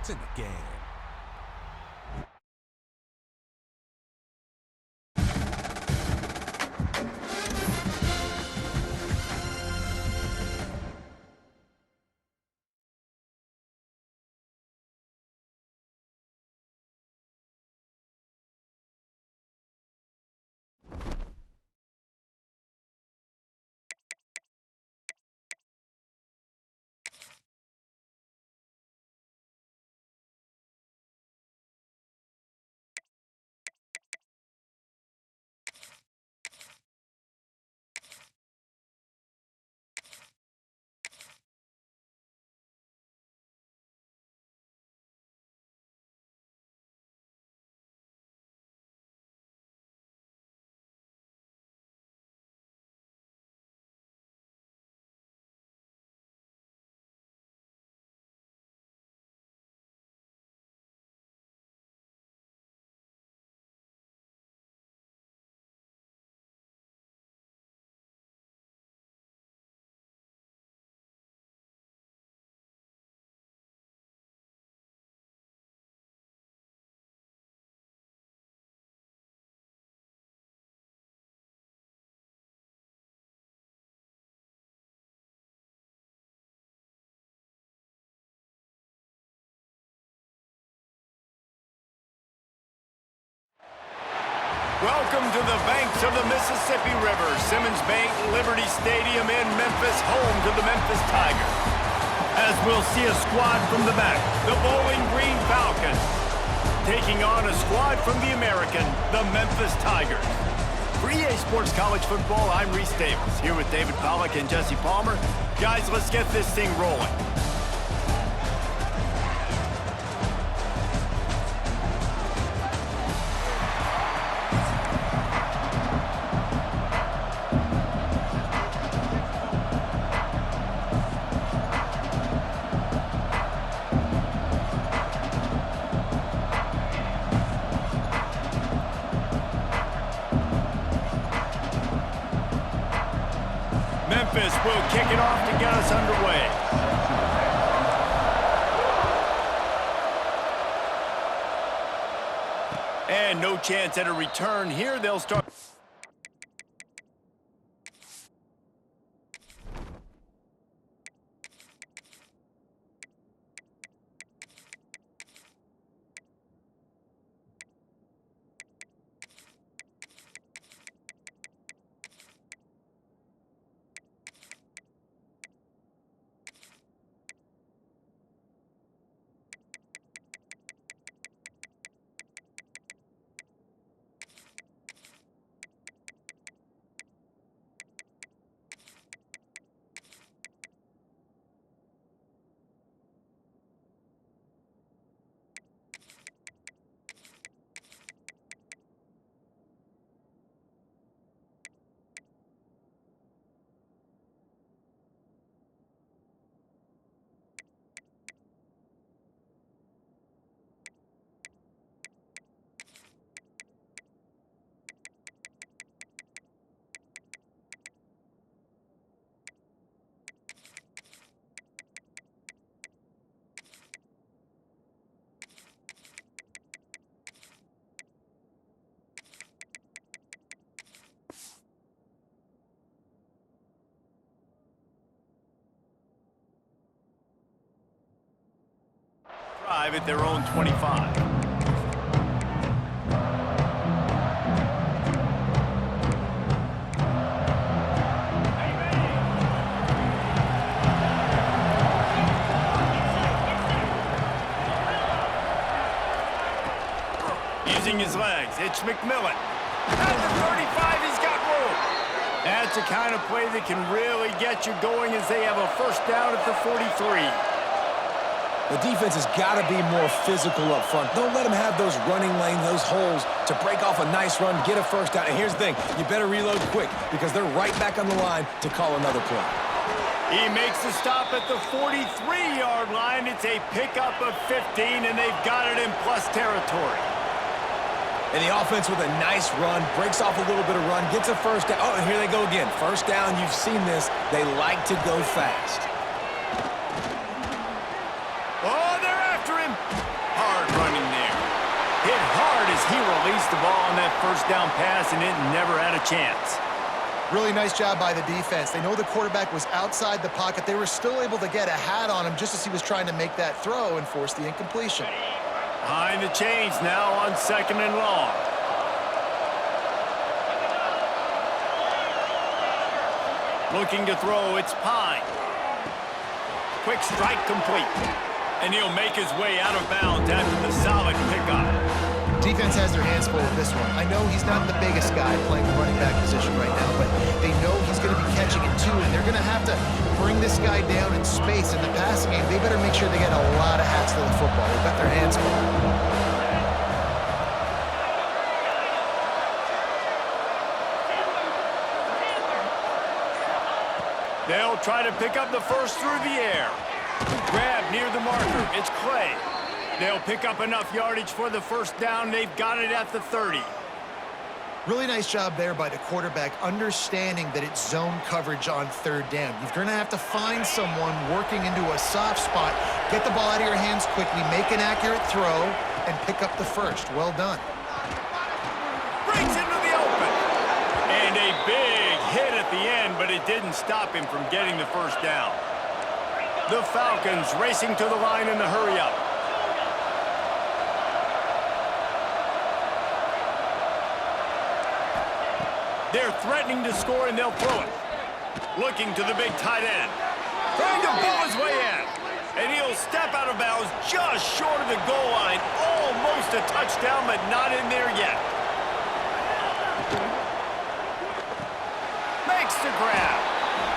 It's in the game. Welcome to the banks of the Mississippi River, Simmons Bank Liberty Stadium in Memphis, home to the Memphis Tigers. As we'll see a squad from the back, the Bowling Green Falcons, taking on a squad from the American, the Memphis Tigers. For EA Sports College Football, I'm Reese Davis, here with David Pollack and Jesse Palmer. Guys, let's get this thing rolling. Memphis will kick it off to get us underway. And no chance at a return here. They'll start. At their own 25. Using his legs, it's McMillan. At the 35, he's got room. That's the kind of play that can really get you going as they have a first down at the 43. The defense has got to be more physical up front. Don't let them have those running lanes, those holes to break off a nice run, get a first down. And here's the thing, you better reload quick because they're right back on the line to call another play. He makes the stop at the 43-yard line. It's a pickup of 15, and they've got it in plus territory. And the offense with a nice run, breaks off a little bit of run, gets a first down. Oh, and here they go again. First down, you've seen this. They like to go fast. Oh, they're after him. first down pass, and it never had a chance. Really nice job by the defense. They know the quarterback was outside the pocket. They were still able to get a hat on him just as he was trying to make that throw and force the incompletion. Behind the chains now on 2nd and long. Looking to throw, it's Pine. Quick strike complete. And he'll make his way out of bounds after the solid pickup. Defense has their hands full with this one. I know he's not the biggest guy playing the running back position right now, but they know he's going to be catching it too, and they're going to have to bring this guy down in space. In the passing game, they better make sure they get a lot of hats to the football. They've got their hands full. They'll try to pick up the first through the air. Grab near the marker. It's Clay. They'll pick up enough yardage for the first down. They've got it at the 30. Really nice job there by the quarterback, understanding that it's zone coverage on 3rd down. You're going to have to find someone working into a soft spot, get the ball out of your hands quickly, make an accurate throw, and pick up the first. Well done. Breaks into the open. And a big hit at the end, but it didn't stop him from getting the first down. The Falcons racing to the line in the hurry-up. They're threatening to score, and they'll throw it. Looking to the big tight end. Trying to pull his way in. And he'll step out of bounds just short of the goal line. Almost a touchdown, but not in there yet. Makes the grab.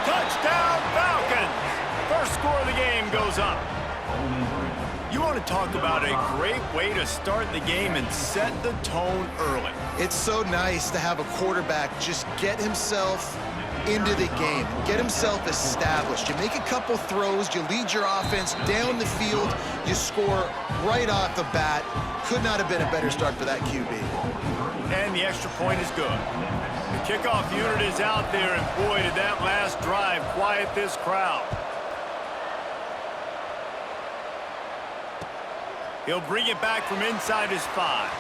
Touchdown, Falcons. First score of the game goes up. You want to talk about a great way to start the game and set the tone early. It's so nice to have a quarterback just get himself into the game, get himself established. You make a couple throws, you lead your offense down the field, you score right off the bat. Could not have been a better start for that QB. And the extra point is good. The kickoff unit is out there, and boy, did that last drive quiet this crowd. He'll bring it back from inside his 5.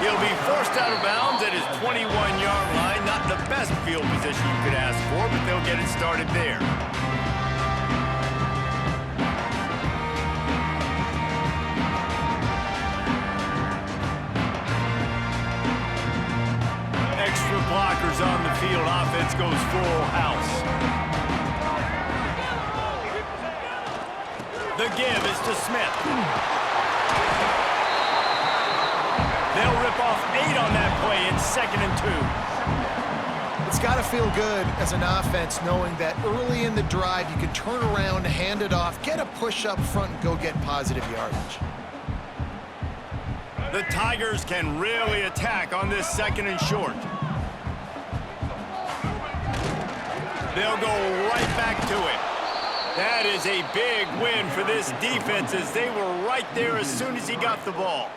He'll be forced out of bounds at his 21-yard line. Not the best field position you could ask for, but they'll get it started there. Extra blockers on the field. Offense goes full house. The give is to Smith. They'll rip off 8 on that play. It's 2nd and 2. It's got to feel good as an offense knowing that early in the drive you can turn around, hand it off, get a push up front, and go get positive yardage. The Tigers can really attack on this 2nd and short. They'll go right back to it. That is a big win for this defense as they were right there as soon as he got the ball.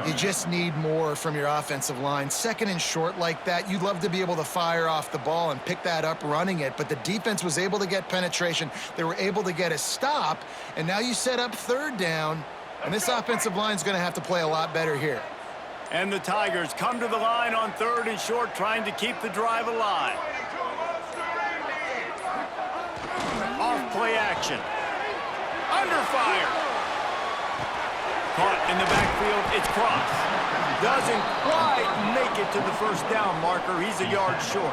You just need more from your offensive line. 2nd and short like that, you'd love to be able to fire off the ball and pick that up running it, but the defense was able to get penetration. They were able to get a stop, and now you set up 3rd down, and this offensive line is going to have to play a lot better here. And the Tigers come to the line on 3rd and short, trying to keep the drive alive. Off play action. Under fire. Caught in the backfield, it's Cross. Doesn't quite make it to the first down marker. He's a yard short.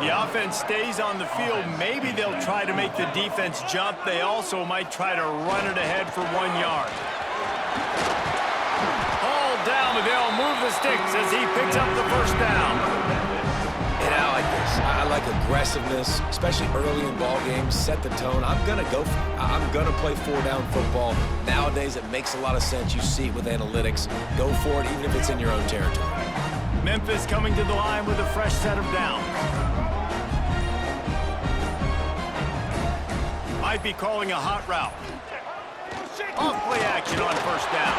The offense stays on the field. Maybe they'll try to make the defense jump. They also might try to run it ahead for 1 yard. Hauled down, but they'll move the sticks as he picks up the first down. And I like this. I like aggressiveness, especially early in ball games. Set the tone. I'm going to go for it. I'm going to play 4-down football. Nowadays, it makes a lot of sense. You see it with analytics. Go for it, even if it's in your own territory. Memphis coming to the line with a fresh set of downs. Might be calling a hot route. Off play action on first down.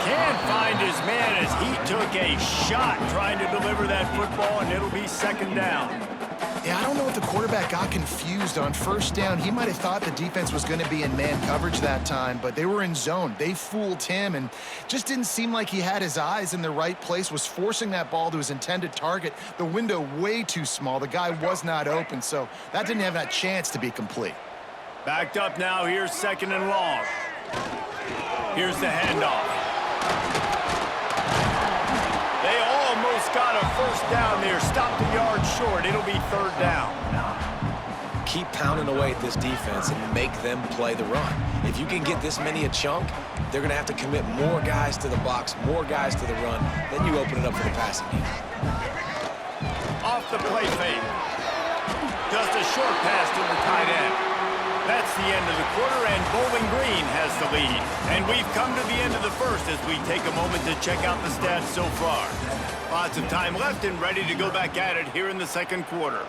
Can't find his man as he took a shot trying to deliver that football, and it'll be 2nd down. Yeah, I don't know if the quarterback got confused on first down. He might have thought the defense was going to be in man coverage that time, but they were in zone. They fooled him and just didn't seem like he had his eyes in the right place, was forcing that ball to his intended target. The window way too small. The guy was not open, so that didn't have that chance to be complete. Backed up now. Here's second and long. Here's the handoff. They almost got a first down there. Stopped a yard short. It'll be third down. Keep pounding away at this defense and make them play the run. If you can get this many a chunk, they're going to have to commit more guys to the box, more guys to the run. Then you open it up for the passing game. Off the play fake. Just a short pass to the tight end. That's the end of the quarter, and Bowling Green has the lead. And we've come to the end of the first as we take a moment to check out the stats so far. Lots of time left and ready to go back at it here in the second quarter.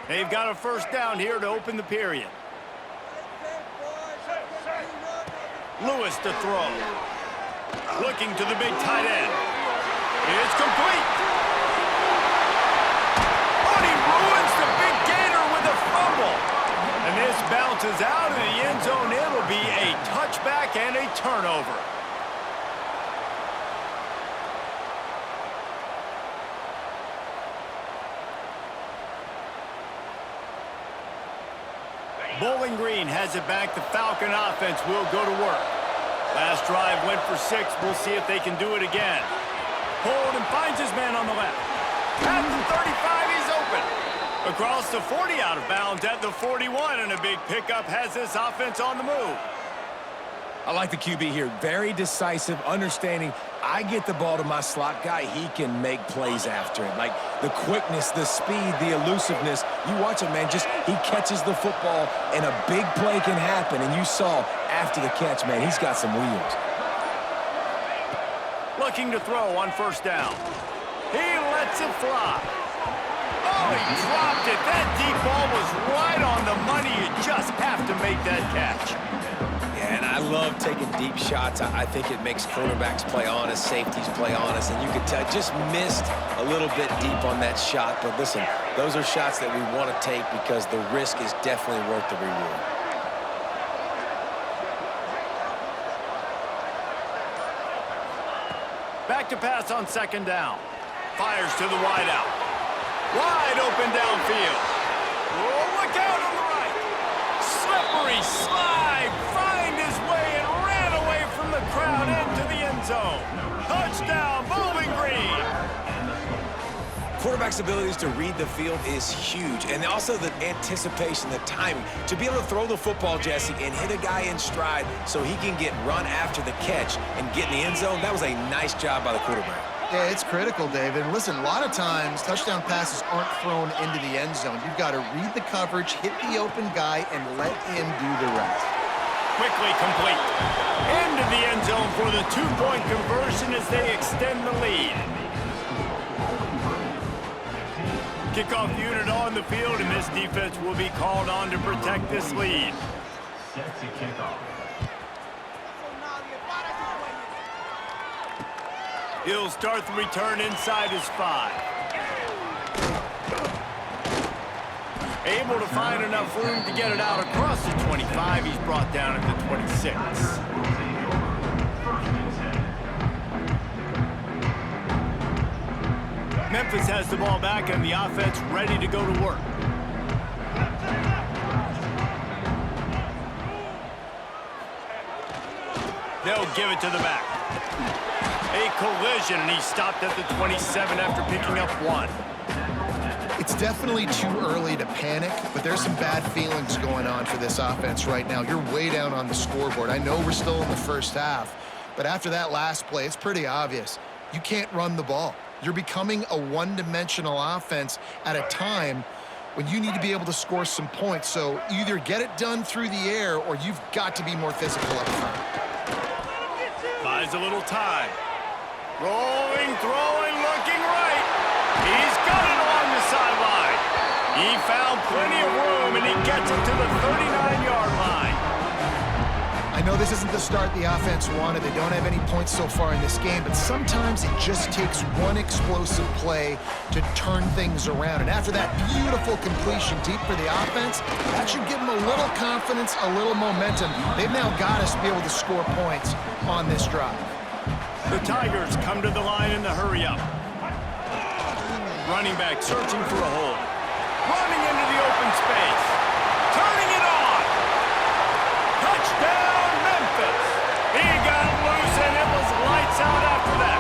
They've got a first down here to open the period. Lewis to throw. Looking to the big tight end. It's complete. Oh, he ruins the big gainer with a fumble. And this bounces out of the end zone. It'll be a touchback and a turnover. Bowling Green has it back. The Falcon offense will go to work. Last drive went for 6. We'll see if they can do it again. Hold and finds his man on the left. At the 35, he's open. Across the 40, out of bounds at the 41, and a big pickup has this offense on the move. I like the QB here. Very decisive, understanding I get the ball to my slot guy, he can make plays after it. Like the quickness, the speed, the elusiveness. You watch him, man, just he catches the football and a big play can happen. And you saw after the catch, man, he's got some wheels. Looking to throw on first down. He lets it fly. Oh, he dropped it. That deep ball was right on the money. You just have to make that catch. And I love taking deep shots. I think it makes cornerbacks play honest, safeties play honest, and you can tell just missed a little bit deep on that shot. But listen, those are shots that we want to take because the risk is definitely worth the reward. Back to pass on second down. Fires to the wideout. Wide open downfield. Oh, look out on the right. Slippery slide. Find his way and ran away from the crowd into the end zone. Touchdown, Bowling Green. Quarterback's abilities to read the field is huge, and also the anticipation, the timing. To be able to throw the football, Jesse, and hit a guy in stride so he can get run after the catch and get in the end zone, that was a nice job by the quarterback. Yeah, it's critical, David. And listen, a lot of times touchdown passes aren't thrown into the end zone. You've got to read the coverage, hit the open guy, and let him do the rest. Quickly complete. Into the end zone for the two-point conversion as they extend the lead. Kickoff unit on the field, and this defense will be called on to protect this lead. He'll start the return inside his 5. Able to find enough room to get it out across the 25. He's brought down at the 26. Memphis has the ball back and the offense ready to go to work. They'll give it to the back. A collision, and he stopped at the 27 after picking up 1. It's definitely too early to panic, but there's some bad feelings going on for this offense right now. You're way down on the scoreboard. I know we're still in the first half, but after that last play, it's pretty obvious. You can't run the ball. You're becoming a one-dimensional offense at a time when you need to be able to score some points. So either get it done through the air or you've got to be more physical up front. Buys a little time. Rolling, throwing, looking right. He's got it along the sideline. He found plenty of room, and and he gets it to the 39-yard line. I know this isn't the start the offense wanted. They don't have any points so far in this game, but sometimes it just takes one explosive play to turn things around. And after that beautiful completion deep for the offense, that should give them a little confidence, a little momentum. They've now got us to be able to score points on this drive. The Tigers come to the line in the hurry-up. Running back searching for a hole. Running into the open space. Turning it on. Touchdown, Memphis. He got loose, and it was lights out after that.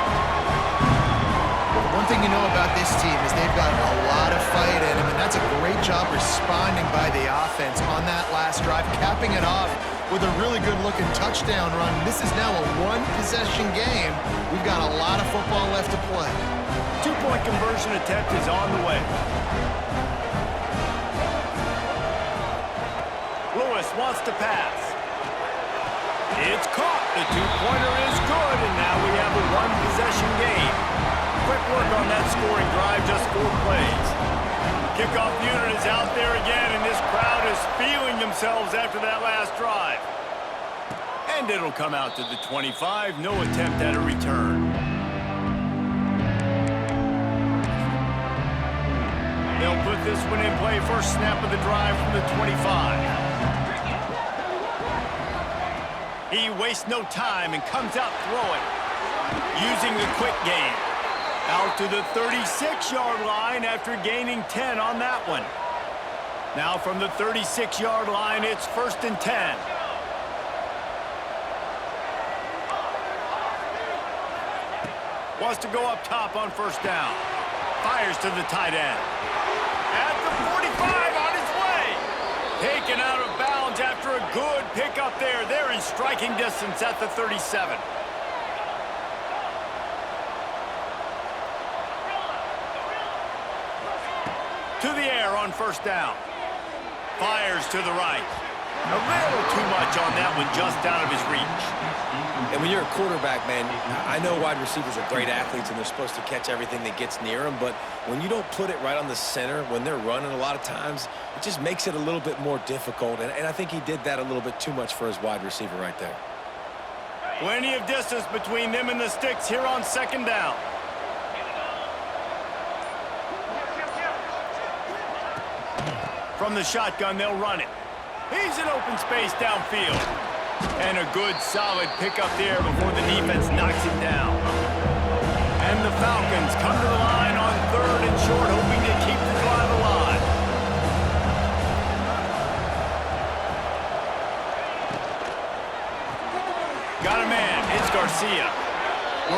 One thing you know about this team is they've got a lot of fight in them, and that's a great job responding by the offense on that last drive, capping it off with a really good-looking touchdown run. This is now a one-possession game. We've got a lot of football left to play. Two-point conversion attempt is on the way. Lewis wants to pass. It's caught. The two-pointer is good, and now we have a one-possession game. Quick work on that scoring drive, just 4 plays. Kickoff unit is out there again, and this crowd is feeling themselves after that last drive. And it'll come out to the 25. No attempt at a return. They'll put this one in play. First snap of the drive from the 25. He wastes no time and comes out throwing, using the quick game. Out to the 36-yard line after gaining 10 on that one. Now from the 36-yard line, it's 1st and 10. Wants to go up top on first down. Fires to the tight end. At the 45, on his way. Taken out of bounds after a good pickup there. They're in striking distance at the 37. To the air on first down. Fires to the right. A little too much on that one, just out of his reach. And when you're a quarterback, man, I know wide receivers are great athletes and they're supposed to catch everything that gets near them, but when you don't put it right on the center, when they're running a lot of times, it just makes it a little bit more difficult. And I think he did that a little bit too much for his wide receiver right there. Plenty of distance between them and the sticks here on second down. From the shotgun, they'll run it. He's in open space downfield. And a good, solid pickup there before the defense knocks it down. And the Falcons come to the line on 3rd and short, hoping to keep the drive alive. Got a man. It's Garcia.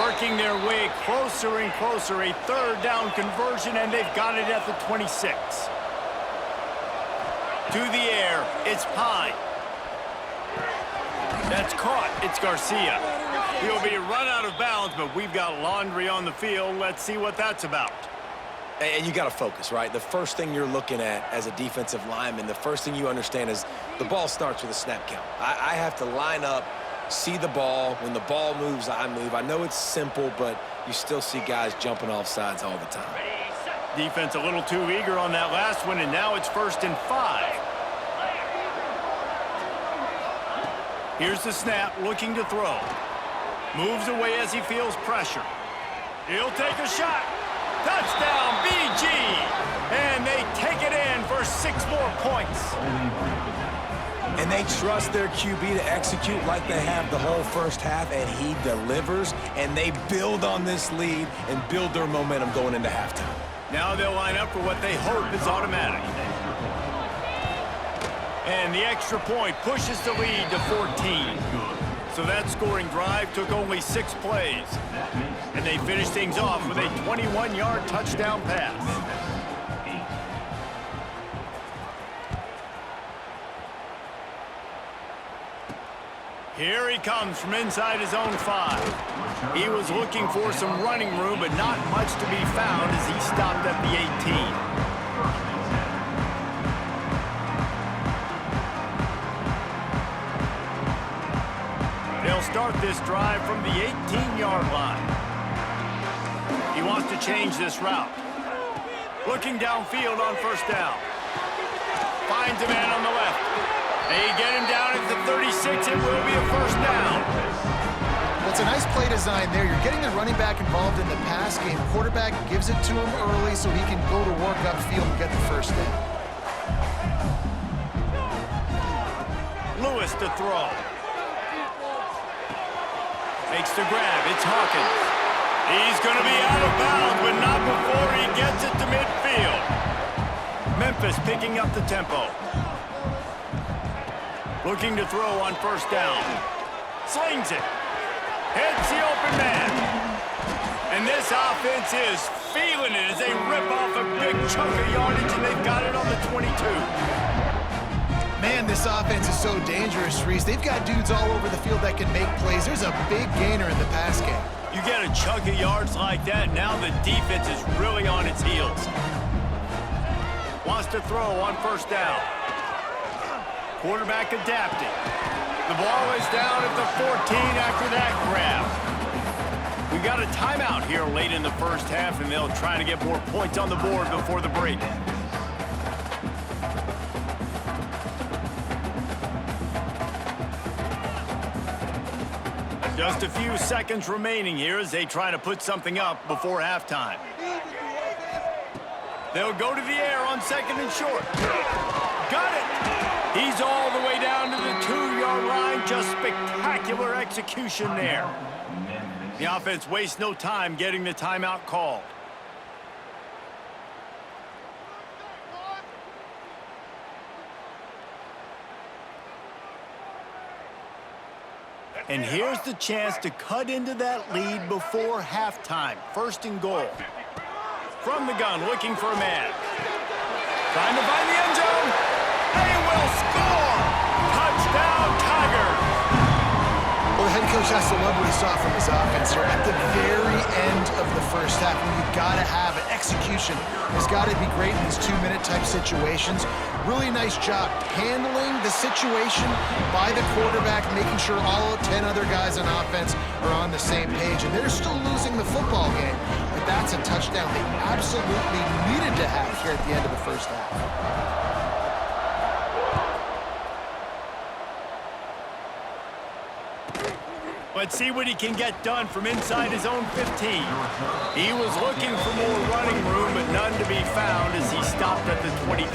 Working their way closer and closer. A 3rd down conversion, and they've got it at the 26. To the air, it's Pine. That's caught. It's Garcia. He'll be run out of bounds, but we've got laundry on the field. Let's see what that's about. And you got to focus, right? The first thing you're looking at as a defensive lineman, the first thing you understand is the ball starts with a snap count. I have to line up, see the ball. When the ball moves, I move. I know it's simple, but you still see guys jumping off sides all the time. Defense a little too eager on that last one, and now it's 1st and 5. Here's the snap, looking to throw. Moves away as he feels pressure. He'll take a shot. Touchdown, BG! And they take it in for 6 more points. And they trust their QB to execute like they have the whole first half, and he delivers, and they build on this lead and build their momentum going into halftime. Now they'll line up for what they hope is automatic. And the extra point pushes the lead to 14. So that scoring drive took only 6 plays. And they finished things off with a 21-yard touchdown pass. Here he comes from inside his own 5. He was looking for some running room, but not much to be found as he stopped at the 18. They'll start this drive from the 18-yard line. He wants to change this route. Looking downfield on first down. Finds a man on the left. They get him down at the 36. It will be a first down. Well, it's a nice play design there. You're getting the running back involved in the pass game. Quarterback gives it to him early so he can go to work upfield and get the first down. Lewis to throw. Makes the grab. It's Hawkins. He's going to be out of bounds, but not before he gets it to midfield. Memphis picking up the tempo. Looking to throw on first down. Slings it. Hits the open man. And this offense is feeling it as they rip off a big chunk of yardage, and they've got it on the 22. Man, this offense is so dangerous, Reese. They've got dudes all over the field that can make plays. There's a big gainer in the pass game. You get a chunk of yards like that, now the defense is really on its heels. Wants to throw on first down. Quarterback adapting. The ball is down at the 14 after that grab. We got a timeout here late in the first half, and they'll try to get more points on the board before the break. Just a few seconds remaining here as they try to put something up before halftime. They'll go to the air on second and short. Got it! He's all the way down to the 2-yard line. Just spectacular execution there. The offense wastes no time getting the timeout called. And here's the chance to cut into that lead before halftime. First and goal. From the gun, looking for a man. Trying to find the end zone. They will score! Touchdown, Tigers! Well, the head coach has to love what he saw from his offense here. At the very end of the first half, when you've got to have it, execution has got to be great in these 2-minute type situations. Really nice job handling the situation by the quarterback, making sure all 10 other guys on offense are on the same page. And they're still losing the football game, but that's a touchdown they absolutely needed to have here at the end of the first half. Let's see what he can get done from inside his own 15. He was looking for more running room, but none to be found as he stopped at the 23.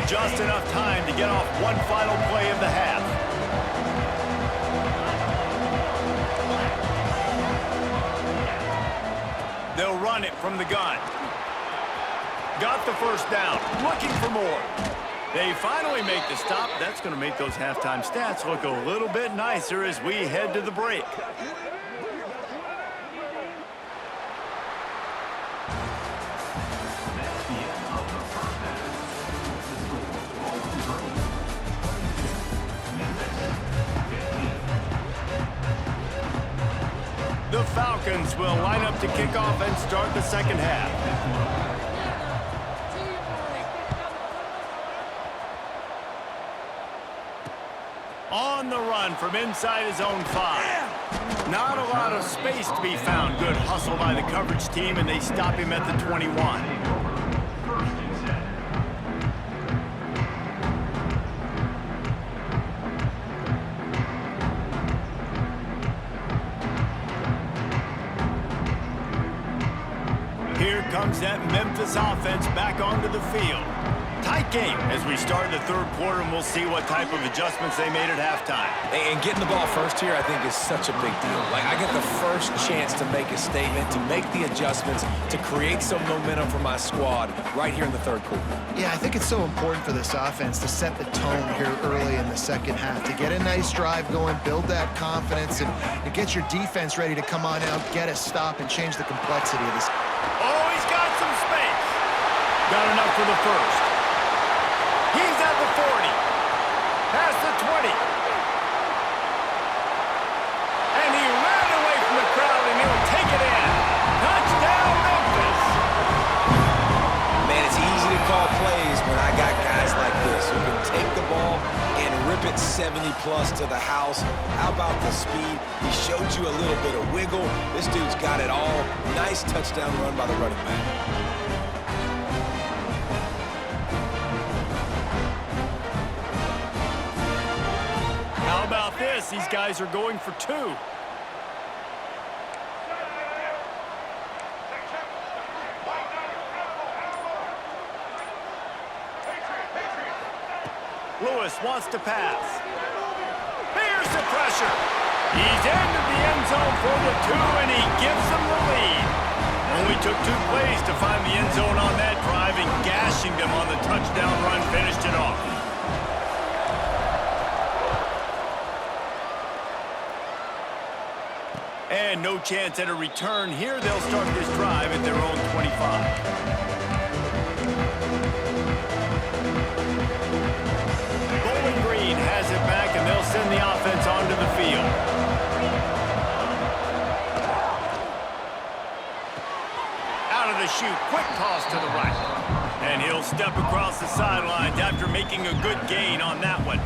Just enough time to get off one final play of the half. They'll run it from the gun. Got the first down, looking for more. They finally make the stop. That's going to make those halftime stats look a little bit nicer as we head to the break. The Falcons will line up to kick off and start the second half. On the run from inside his own 5. Not a lot of space to be found. Good hustle by the coverage team, and they stop him at the 21. Here comes that Memphis offense back onto the field. Tight game as we start the third quarter, and we'll see what type of adjustments they made at halftime. And getting the ball first here, I think, is such a big deal. Like, I get the first chance to make a statement, to make the adjustments, to create some momentum for my squad right here in the third quarter. Yeah, I think it's so important for this offense to set the tone here early in the second half, to get a nice drive going, build that confidence, and get your defense ready to come on out, get a stop, and change the complexity of this. Oh, he's got some space. Got enough for the first. He's at the 40. Past the 20. And he ran away from the crowd, and he'll take it in. Touchdown, Memphis. Man, it's easy to call plays when I got guys like this who can take the ball and rip it 70-plus to the house. How about the speed? He showed you a little bit of wiggle. This dude's got it all. Nice touchdown run by the running back. guys are going for two. Lewis wants to pass. Here's the pressure. He's into the end zone for the two, and he gives them the lead. Only took 2 plays to find the end zone on that drive, and gashing them on the touchdown run finished it off. And no chance at a return here. They'll start this drive at their own 25. Bowling Green has it back, and they'll send the offense onto the field. Out of the chute, quick toss to the right. And he'll step across the sidelines after making a good gain on that one.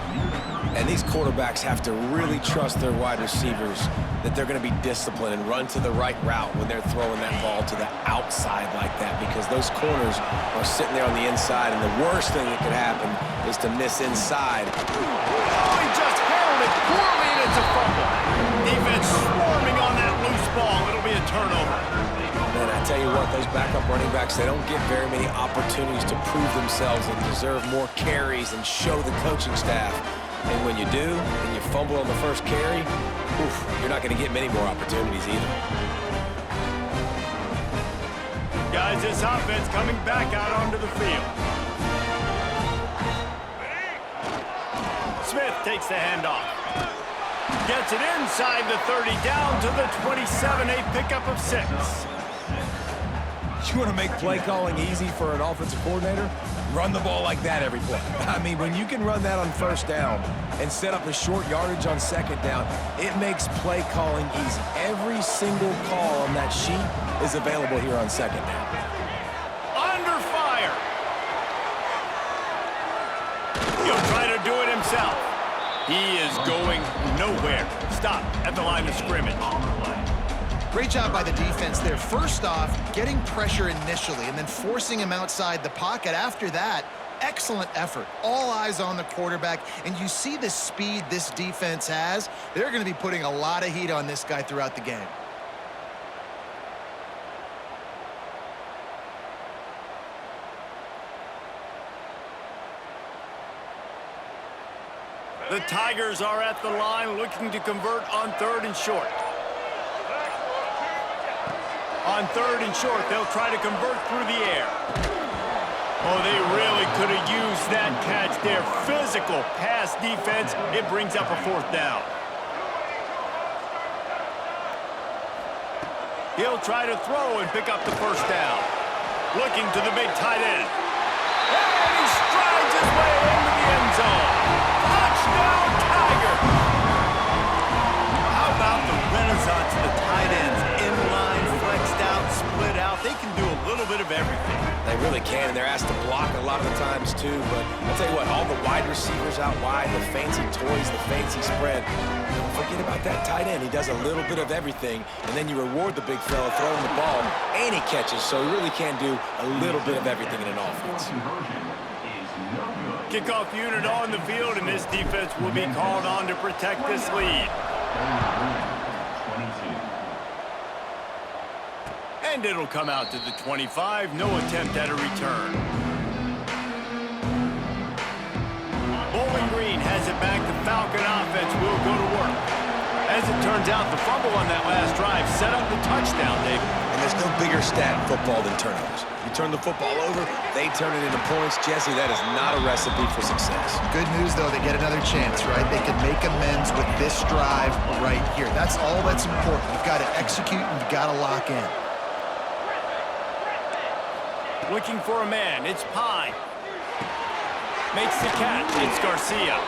And these quarterbacks have to really trust their wide receivers that they're going to be disciplined and run to the right route when they're throwing that ball to the outside like that, because those corners are sitting there on the inside, and the worst thing that could happen is to miss inside. Oh, he just handled it poorly, and it's a fumble. Defense swarming on that loose ball. It'll be a turnover. Man, I tell you what, those backup running backs, they don't get very many opportunities to prove themselves and deserve more carries and show the coaching staff. And when you do, and you fumble on the first carry, oof, you're not going to get many more opportunities either. Guys, this offense coming back out onto the field. Smith takes the handoff. Gets it inside the 30, down to the 27, a pickup of 6. You want to make play calling easy for an offensive coordinator? Run the ball like that every play. I mean, when you can run that on first down and set up a short yardage on second down, it makes play calling easy. Every single call on that sheet is available here on second down. Under fire. He'll try to do it himself. He is going nowhere. Stop at the line of scrimmage. Great job by the defense there. First off, getting pressure initially and then forcing him outside the pocket. After that, excellent effort. All eyes on the quarterback, and you see the speed this defense has. They're going to be putting a lot of heat on this guy throughout the game. The Tigers are at the line looking to convert on 3rd and short. On 3rd and short, they'll try to convert through the air. Oh, they really could have used that catch there. Physical pass defense. It brings up a 4th down. He'll try to throw and pick up the 1st down. Looking to the big tight end. And he strides his way into the end zone. Touchdown, Tigers! How about the renaissance of the tight ends? Inline, flexed out, split out. They can do a little bit of everything. They really can, and they're asked to block a lot of the times too. But I'll tell you what, all the wide receivers out wide, the fancy toys, the fancy spread, don't forget about that tight end. He does a little bit of everything, and then you reward the big fella throwing the ball, and he catches. So he really can do a little bit of everything in an offense. Kickoff unit on the field, and this defense will be called on to protect this lead. And it'll come out to the 25. No attempt at a return. Bowling Green has it back. The Falcon offense will go to work. As it turns out, the fumble on that last drive set up the touchdown, David. And there's no bigger stat in football than turnovers. You turn the football over, they turn it into points. Jesse, that is not a recipe for success. Good news, though, they get another chance, right? They can make amends with this drive right here. That's all that's important. You've got to execute and you've got to lock in. Looking for a man. It's Pine. Makes the catch. It's Garcia.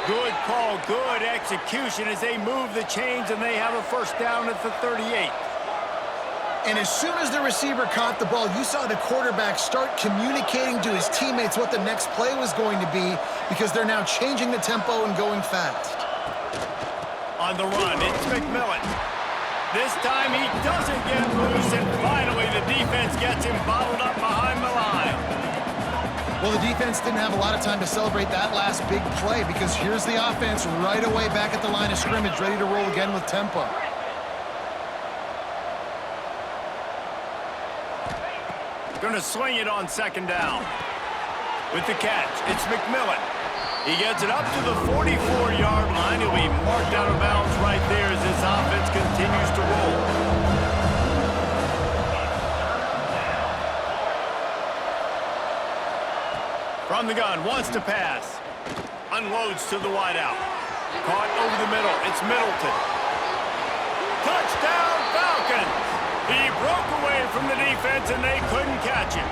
Good call, good execution as they move the chains, and they have a 1st down at the 38. And as soon as the receiver caught the ball, you saw the quarterback start communicating to his teammates what the next play was going to be, because they're now changing the tempo and going fast. On the run, it's McMillan. This time he doesn't get loose, and finally the defense gets him bottled up behind the line. Well, the defense didn't have a lot of time to celebrate that last big play because here's the offense right away back at the line of scrimmage, ready to roll again with tempo. Going to swing it on second down. With the catch, it's McMillan. He gets it up to the 44-yard line. He'll be marked out of bounds right there as this offense continues to roll. From the gun, wants to pass. Unloads to the wideout. Caught over the middle. It's Middleton. Touchdown, Falcons! He broke away from the defense, and they couldn't catch him.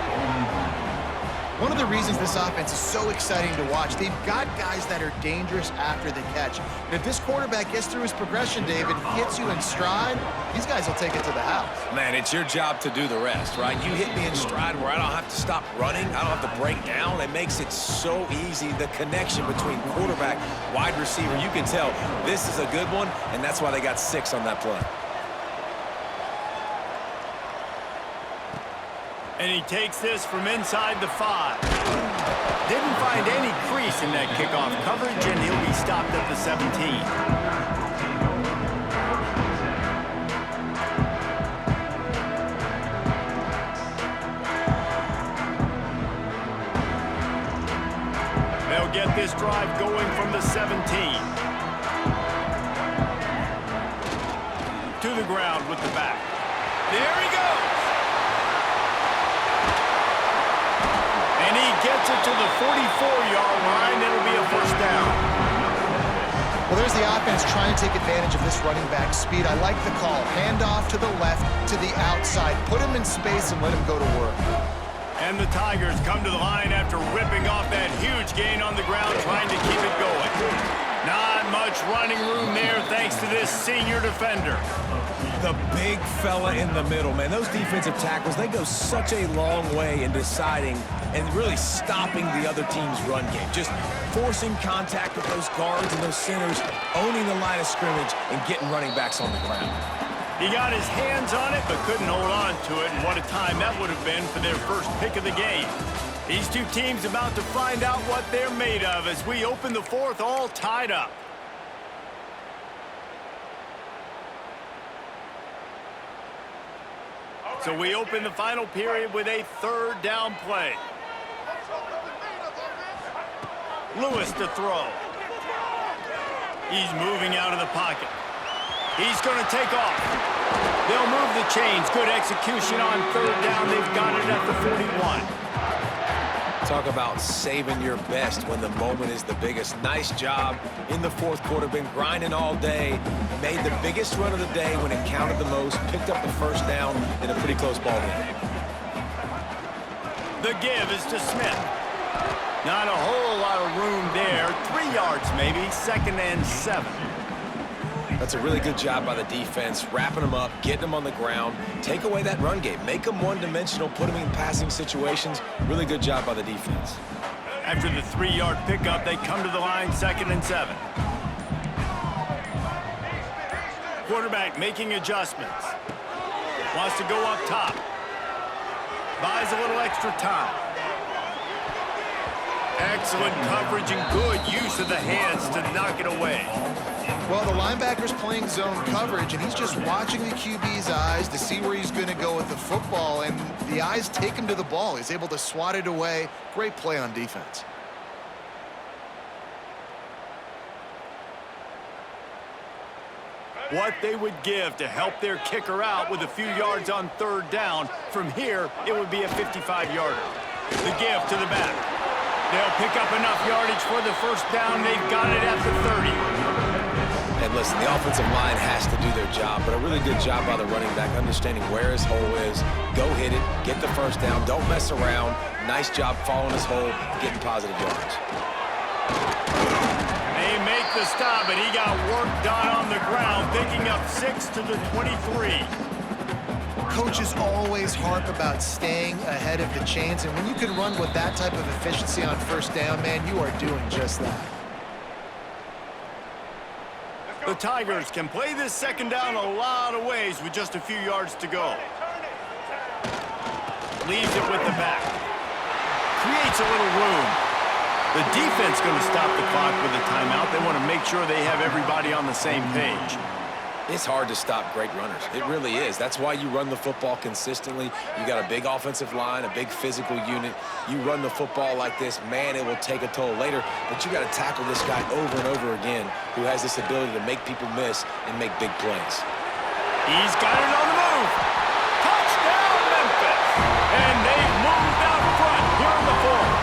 One of the reasons this offense is so exciting to watch, they've got guys that are dangerous after the catch. And if this quarterback gets through his progression, David, hits you in stride, these guys will take it to the house. Man, it's your job to do the rest, right? You hit me in stride where I don't have to stop running. I don't have to break down. It makes it so easy. The connection between quarterback, wide receiver, you can tell this is a good one, and that's why they got 6 on that play. And he takes this from inside the 5. Didn't find any crease in that kickoff coverage, and he'll be stopped at the 17. They'll get this drive going from the 17. To the ground with the back. There he goes. And he gets it to the 44-yard line. It'll be a first down. Well, there's the offense trying to take advantage of this running back speed. I like the call. Hand off to the left, to the outside. Put him in space and let him go to work. And the Tigers come to the line after ripping off that huge gain on the ground, trying to keep it going. Not much running room there thanks to this senior defender. The big fella in the middle, man. Those defensive tackles, they go such a long way in deciding and really stopping the other team's run game. Just forcing contact with those guards and those centers, owning the line of scrimmage, and getting running backs on the ground. He got his hands on it, but couldn't hold on to it, and what a time that would have been for their first pick of the game. These two teams about to find out what they're made of as we open the fourth, all tied up. So we open the final period with a third down play. Lewis to throw. He's moving out of the pocket. He's going to take off. They'll move the chains. Good execution on third down. They've got it at the 41. Talk about saving your best when the moment is the biggest. Nice job in the fourth quarter. Been grinding all day. Made the biggest run of the day when it counted the most. Picked up the first down in a pretty close ball game. The give is to Smith. Not a whole lot of room there. 3 yards maybe. 2nd and 7. That's a really good job by the defense, wrapping them up, getting them on the ground, take away that run game, make them one-dimensional, put them in passing situations. Really good job by the defense. After the 3-yard pickup, they come to the line, 2nd and 7. Quarterback making adjustments. Wants to go up top. Buys a little extra time. Excellent coverage and good use of the hands to knock it away. Well, the linebacker's playing zone coverage, and he's just watching the QB's eyes to see where he's going to go with the football, and the eyes take him to the ball. He's able to swat it away. Great play on defense. What they would give to help their kicker out with a few yards on third down. From here, it would be a 55-yarder. The give to the back. They'll pick up enough yardage for the first down. They've got it at the 30. And listen, the offensive line has to do their job, but a really good job by the running back, understanding where his hole is. Go hit it, get the first down, don't mess around. Nice job following his hole, getting positive yards. They make the stop, and he got work done on the ground, picking up 6 to the 23. Coaches always harp about staying ahead of the chains, and when you can run with that type of efficiency on first down, man, you are doing just that. The Tigers can play this second down a lot of ways with just a few yards to go. Leaves it with the back. creates a little room. The defense going to stop the clock with a timeout. They want to make sure they have everybody on the same page. It's hard to stop great runners. It really is. That's why you run the football consistently. You got a big offensive line, a big physical unit. You run the football like this, man, it will take a toll later. But you got to tackle this guy over and over again who has this ability to make people miss and make big plays. He's got it on the move. Touchdown, Memphis. And they've moved out front here in the fourth.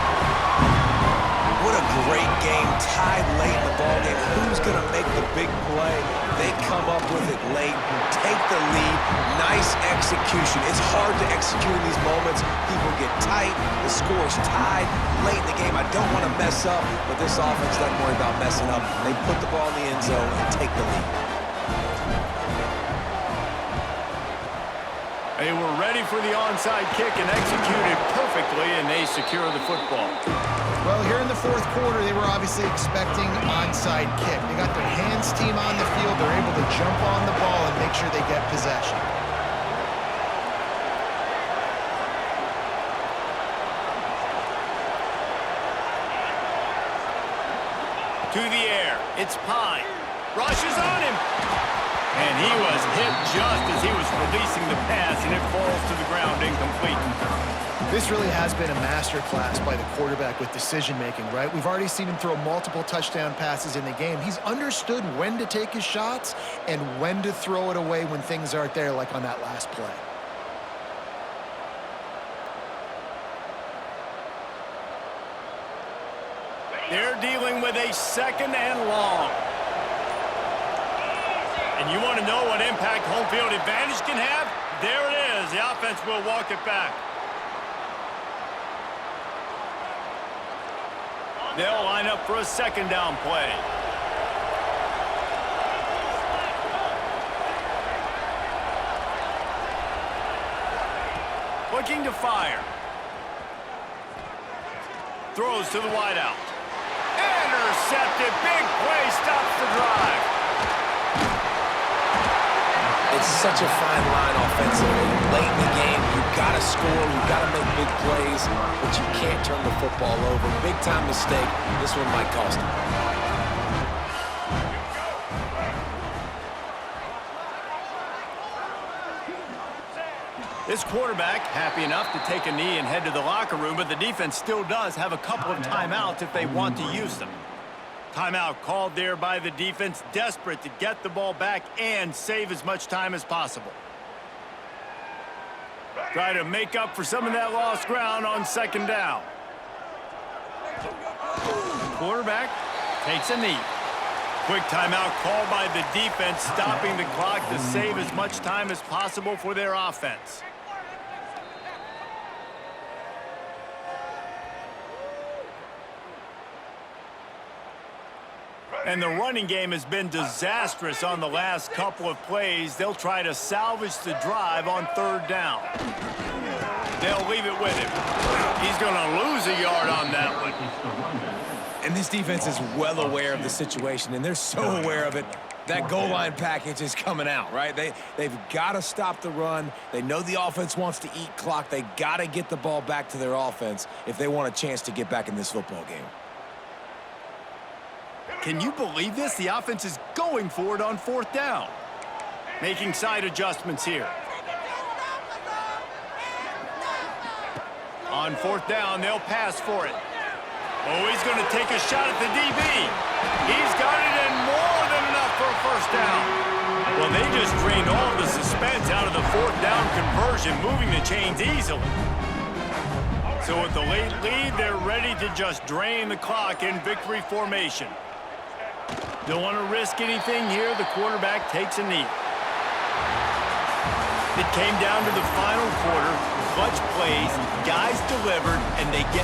What a great game, tied late in the ballgame. Who's going to make the big play? They come up with it late, take the lead. Nice execution. It's hard to execute in these moments. People get tight. The score's tied late in the game. I don't want to mess up, but this offense doesn't worry about messing up. They put the ball in the end zone and take the lead. They were ready for the onside kick and executed perfectly, and they secure the football. Well, here in the fourth quarter, they were obviously expecting onside kick. They got their hands team on the field. They're able to jump on the ball and make sure they get possession. To the air. It's Pine. Rushes on him. And he was hit just as he was releasing the pass, and it falls to the ground incomplete. This really has been a masterclass by the quarterback with decision-making, right? We've already seen him throw multiple touchdown passes in the game. He's understood when to take his shots and when to throw it away when things aren't there, like on that last play. They're dealing with a second and long. And you want to know what impact home field advantage can have? There it is. The offense will walk it back. They'll line up for a second down play. Looking to fire. Throws to the wideout. Intercepted. Big play. Stops the drive. It's such a fine line offensively. Late in the game, you've got to score, you've got to make big plays, but you can't turn the football over. Big-time mistake. This one might cost him. This quarterback happy enough to take a knee and head to the locker room, but the defense still does have a couple of timeouts if they want to use them. Timeout called there by the defense, desperate to get the ball back and save as much time as possible. Try to make up for some of that lost ground on second down. Quarterback takes a knee. Quick timeout called by the defense, stopping the clock to save as much time as possible for their offense. And the running game has been disastrous on the last couple of plays. They'll try to salvage the drive on third down. They'll leave it with him. He's going to lose a yard on that one. And this defense is well aware of the situation, and they're so aware of it. That goal line package is coming out, right? They've got to stop the run. They know the offense wants to eat clock. They got to get the ball back to their offense if they want a chance to get back in this football game. Can you believe this? The offense is going for it on fourth down. Making side adjustments here. On fourth down, they'll pass for it. Oh, he's going to take a shot at the DB. He's got it in more than enough for a first down. Well, they just drained all the suspense out of the fourth down conversion, moving the chains easily. So with the late lead, they're ready to just drain the clock in victory formation. Don't want to risk anything here. The quarterback takes a knee. It came down to the final quarter. Clutch plays, guys delivered, and they get